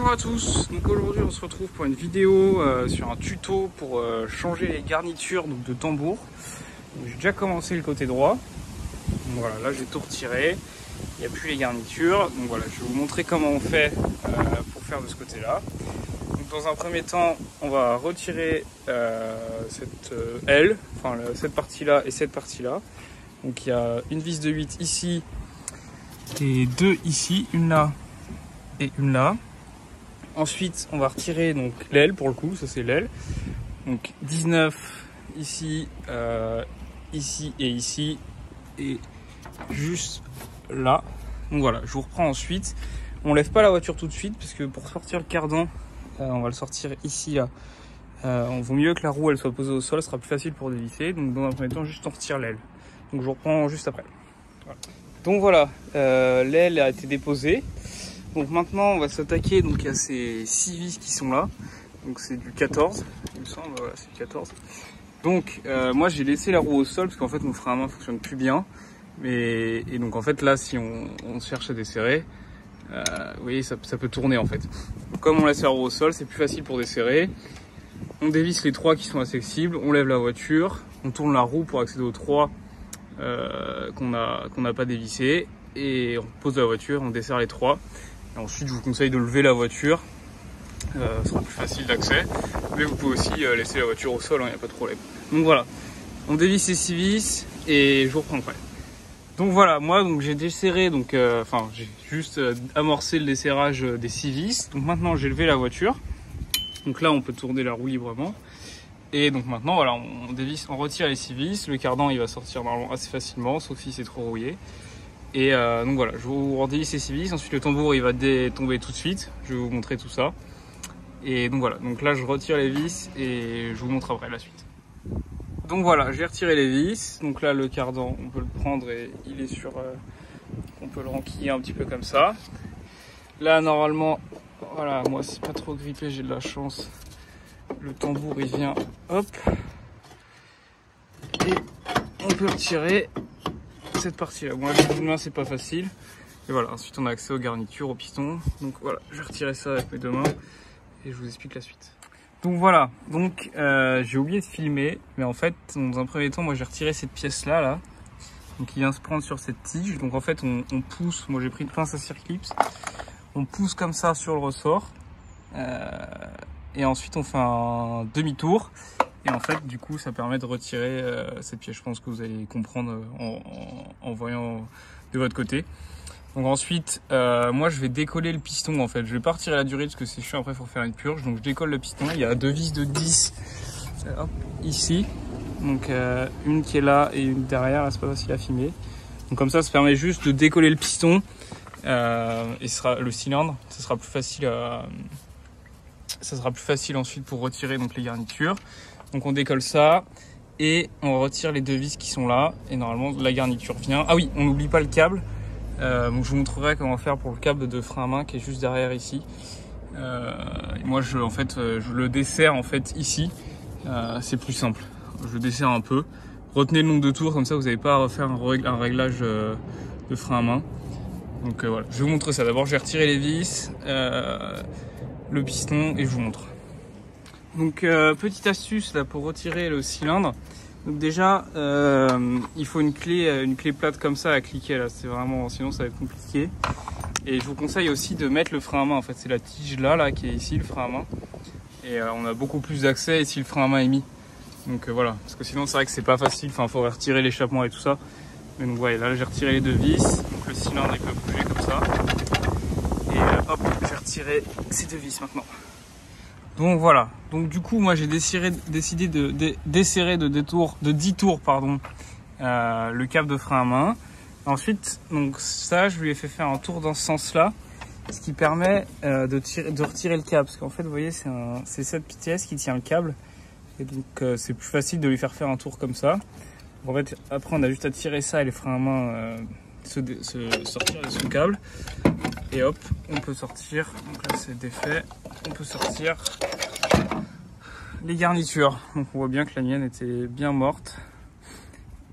Bonjour à tous, donc aujourd'hui on se retrouve pour une vidéo sur un tuto pour changer les garnitures donc, de tambour. J'ai déjà commencé le côté droit, donc voilà, là j'ai tout retiré, il n'y a plus les garnitures, donc voilà, je vais vous montrer comment on fait pour faire de ce côté là. Donc dans un premier temps on va retirer cette aile, enfin cette partie là et cette partie là. Donc il y a une vis de 8 ici et deux ici, une là et une là. Ensuite, on va retirer donc l'aile pour le coup, ça c'est l'aile. Donc 19 ici, ici et ici et juste là. Donc voilà, je vous reprends ensuite. On lève pas la voiture tout de suite parce que pour sortir le cardan, on va le sortir ici là. On vaut mieux que la roue elle soit posée au sol, ce sera plus facile pour dévisser. Donc dans un premier temps, juste on retire l'aile. Donc je vous reprends juste après. Voilà. Donc voilà, l'aile a été déposée. Donc maintenant on va s'attaquer donc à ces 6 vis qui sont là. Donc c'est du 14, il me semble, voilà c'est du 14. Donc moi j'ai laissé la roue au sol parce qu'en fait mon frein à main fonctionne plus bien. Et donc en fait là si on cherche à desserrer, vous voyez ça peut tourner en fait. Donc, comme on laisse la roue au sol, c'est plus facile pour desserrer. On dévisse les 3 qui sont accessibles, on lève la voiture, on tourne la roue pour accéder aux 3 qu'on n'a pas dévissé. Et on pose la voiture, on desserre les 3. Et ensuite, je vous conseille de lever la voiture, ce sera plus facile d'accès. Mais vous pouvez aussi laisser la voiture au sol, il n'y a pas de problème. Donc voilà, on dévisse les 6 vis et je vous reprends après. Donc voilà, moi j'ai desserré, j'ai juste amorcé le desserrage des 6 vis. Donc maintenant j'ai levé la voiture. Donc là on peut tourner la roue librement. Et donc maintenant voilà, on retire les 6 vis. Le cardan il va sortir normalement assez facilement, sauf si c'est trop rouillé. Et donc voilà, je vous redévisse ces 6 vis, ensuite le tambour il va tomber tout de suite, je vais vous montrer tout ça. Et donc voilà, donc là je retire les vis et je vous montre après la suite. Donc voilà, j'ai retiré les vis, donc là le cardan on peut le prendre et il est sur, on peut le renquiller un petit peu comme ça. Là normalement, voilà, moi c'est pas trop grippé, j'ai de la chance, le tambour il vient, hop, et on peut retirer cette partie là. Moi avec une main c'est pas facile. Et voilà, ensuite on a accès aux garnitures, aux pistons. Donc voilà, je vais retirer ça avec mes deux mains et je vous explique la suite. Donc voilà, donc j'ai oublié de filmer, mais en fait dans un premier temps moi j'ai retiré cette pièce là, donc il vient se prendre sur cette tige. Donc en fait on pousse, moi j'ai pris une pince à circlips, on pousse comme ça sur le ressort et ensuite on fait un demi-tour. Et en fait, du coup, ça permet de retirer cette pièce. Je pense que vous allez comprendre en voyant de votre côté. Donc ensuite, moi, je vais décoller le piston. En fait, je vais pas retirer la durée parce que c'est chiant. Après, il faut faire une purge. Donc, je décolle le piston. Il y a deux vis de 10 hop, ici. Donc, une qui est là et une derrière. Là, c'est pas facile à filmer. Donc, comme ça permet juste de décoller le piston et ce sera le cylindre. Ça sera plus facile. Ça sera plus facile ensuite pour retirer donc les garnitures. Donc on décolle ça et on retire les deux vis qui sont là et normalement la garniture vient. Ah oui, on n'oublie pas le câble. Donc je vous montrerai comment faire pour le câble de frein à main qui est juste derrière ici. Moi je le desserre en fait ici. C'est plus simple. Je le desserre un peu. Retenez le nombre de tours comme ça vous n'avez pas à refaire un réglage de frein à main. Donc voilà, je vais vous montrer ça. D'abord je vais retirer les vis, le piston et je vous montre. Donc petite astuce là pour retirer le cylindre. Donc déjà il faut une clé plate comme ça à cliquer là, c'est vraiment, sinon ça va être compliqué. Et je vous conseille aussi de mettre le frein à main. En fait c'est la tige là qui est ici, le frein à main. Et on a beaucoup plus d'accès ici le frein à main est mis. Donc voilà, parce que sinon c'est vrai que c'est pas facile, enfin il faut retirer l'échappement et tout ça. Mais donc voilà, là j'ai retiré les deux vis, donc le cylindre il peut bouger comme ça. Et hop, j'ai retiré ces deux vis maintenant. Donc voilà, donc du coup moi j'ai décidé de desserrer de 10 tours le câble de frein à main. Ensuite donc ça je lui ai fait faire un tour dans ce sens là, ce qui permet de retirer le câble, parce qu'en fait vous voyez c'est cette pièce qui tient le câble et donc c'est plus facile de lui faire un tour comme ça. Donc, en fait après on a juste à tirer ça et les freins à main sortir de son câble et hop on peut sortir, donc là c'est défait, on peut sortir les garnitures. Donc on voit bien que la mienne était bien morte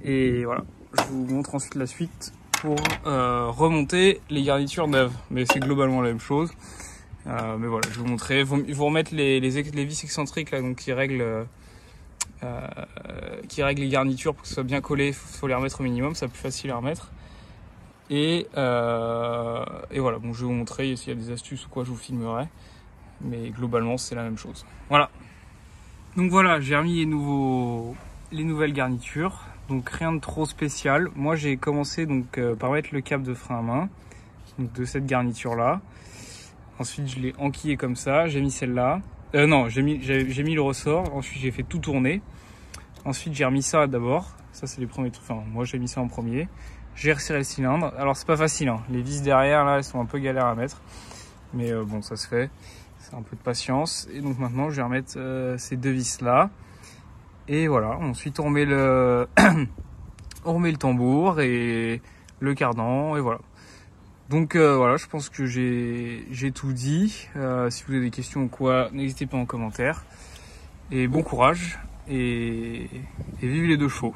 et voilà, je vous montre ensuite la suite pour remonter les garnitures neuves, mais c'est globalement la même chose. Mais voilà, je vais vous montrer. Ils vont remettre les vis excentriques là, donc qui règlent les garnitures pour que ce soit bien collé. Il faut les remettre au minimum, c'est plus facile à remettre. Et voilà, bon, je vais vous montrer. S'il y a des astuces ou quoi, je vous filmerai. Mais globalement, c'est la même chose. Voilà. Donc voilà, j'ai remis les nouvelles garnitures. Donc rien de trop spécial. Moi, j'ai commencé donc par mettre le câble de frein à main, donc de cette garniture là. Ensuite, je l'ai enquillé comme ça. J'ai mis celle-là. Non, j'ai mis le ressort. Ensuite, j'ai fait tout tourner. Ensuite, j'ai remis ça d'abord. Ça, c'est les premiers trucs. Enfin, moi, j'ai mis ça en premier. J'ai resserré le cylindre. Alors, c'est pas facile, hein. Les vis derrière, là, elles sont un peu galères à mettre. Mais bon, ça se fait. C'est un peu de patience. Et donc, maintenant, je vais remettre ces deux vis-là. Et voilà. Ensuite, on remet le tambour et le cardan. Et voilà. Donc voilà, je pense que j'ai tout dit. Si vous avez des questions ou quoi, n'hésitez pas en commentaire. Et bon courage et vive les deux chevaux.